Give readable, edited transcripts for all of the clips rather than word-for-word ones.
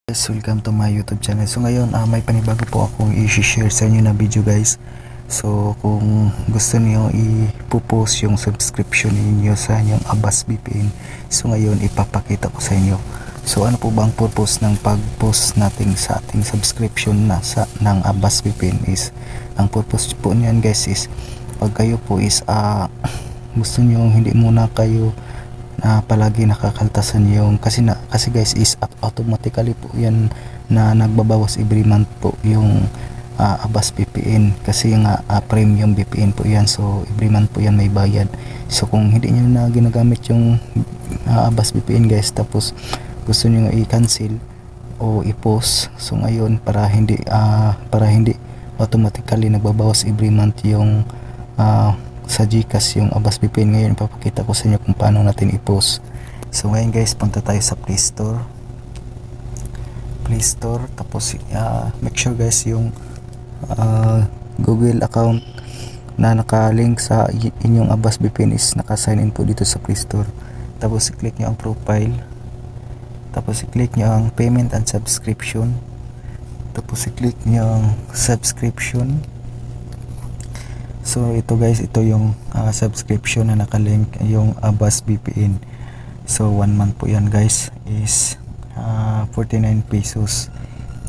Guys, welcome to my YouTube channel. So ngayon may panibago po akong i-share sa inyo na video guys. So kung gusto niyo i-post yung subscription niyo sa inyong Avast VPN, so ngayon ipapakita ko sa inyo. So ano po ba ang purpose ng pag-post natin sa ating subscription na ng Avast VPN is, ang purpose po niyan guys is, pag kayo po is gusto niyo hindi muna kayo palagi nakakaltasan yung kasi guys is automatically po yan na nagbabawas every month po yung Avast VPN kasi nga premium VPN po yan, so every month po yan may bayad. So kung hindi nyo na ginagamit yung Avast VPN guys, tapos gusto nyo i-cancel o i-pause, so ngayon para hindi automatically nagbabawas every month yung sa Gcash yung Avast VPN, ngayon ipapakita ko sa inyo kung paano natin i-post. So ngayon guys, punta tayo sa Play Store, tapos make sure guys yung Google account na nakalink sa inyong Avast VPN is naka-sign in po dito sa Play Store. Tapos i-click nyo ang profile, tapos i-click nyo ang payment and subscription, tapos i-click nyo ang subscription. So ito guys, ito yung subscription na nakalink yung Avast VPN. So 1 month po yan guys is 49 pesos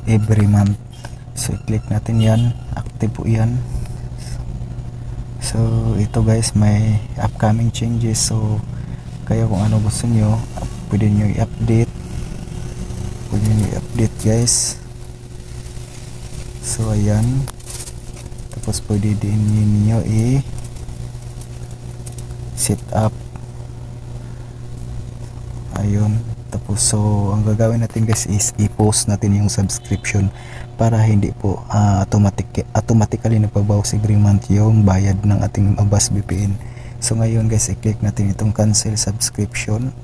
every month. So i-click natin yan, active po yan. So ito guys, may upcoming changes, so kaya kung ano gusto nyo pwede nyo i-update, guys. So ayan, tapos pwede din ninyo i-set up. Ayun, tapos so ang gagawin natin guys is i-post natin yung subscription para hindi po automatically nagbabawas every month yung bayad ng ating Avast VPN. So ngayon guys, i-click natin itong cancel subscription.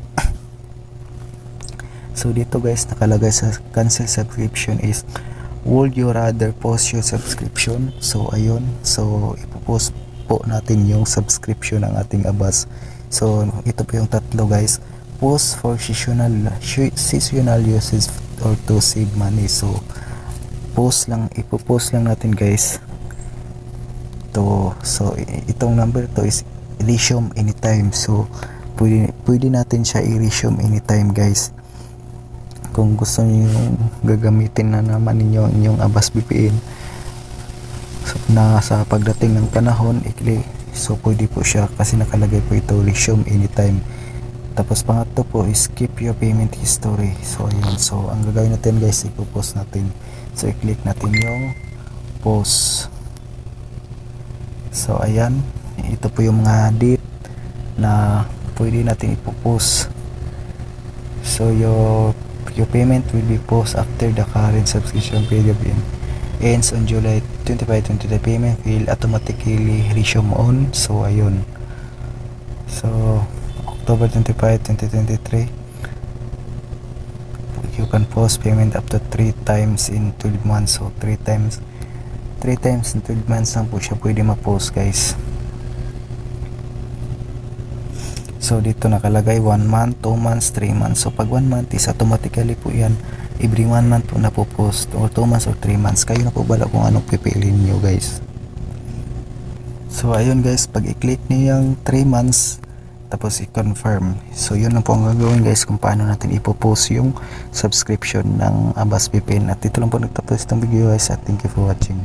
So dito guys, nakalagay sa cancel subscription is, would you rather post your subscription? So ayun, so ipopost po natin yung subscription ng ating Avast. So ito po yung tatlo guys, post for seasonal uses or to save money. So ipopost lang natin guys to. So itong number to is resume anytime, so pwede natin siya i-resume anytime guys. Kung gusto niyo gagamitin na naman ninyo inyong Avast VPN na sa pagdating ng panahon, i-click, so pwede po siya kasi nakalagay po ito resume anytime. Tapos pangatlo po is keep your payment history. So ayun, so ang gagawin natin guys, ipo-post natin. So i-click natin yung post. So ayan, ito po yung mga date na pwede natin ipo-post. So your payment will be post after the current subscription period ends on July 25, 2020. Payment will automatically resume on. So ayun, so October 25, 2023, you can post payment up to 3 times in 12 months. So 3 times in 12 months lang po siya pwede ma-post guys. So dito nakalagay 1 month, 2 months, 3 months. So pag 1 month is automatically po yan every 1 month po na po post, or 2 months or 3 months. Kayo na po bala kung anong pipiliin nyo guys. So ayun guys, pag i-click nyo yung 3 months tapos i-confirm, so yun na po ang gagawin guys kung paano natin ipopost yung subscription ng Avast VPN. At dito lang po nagtapos itong video guys, at thank you for watching.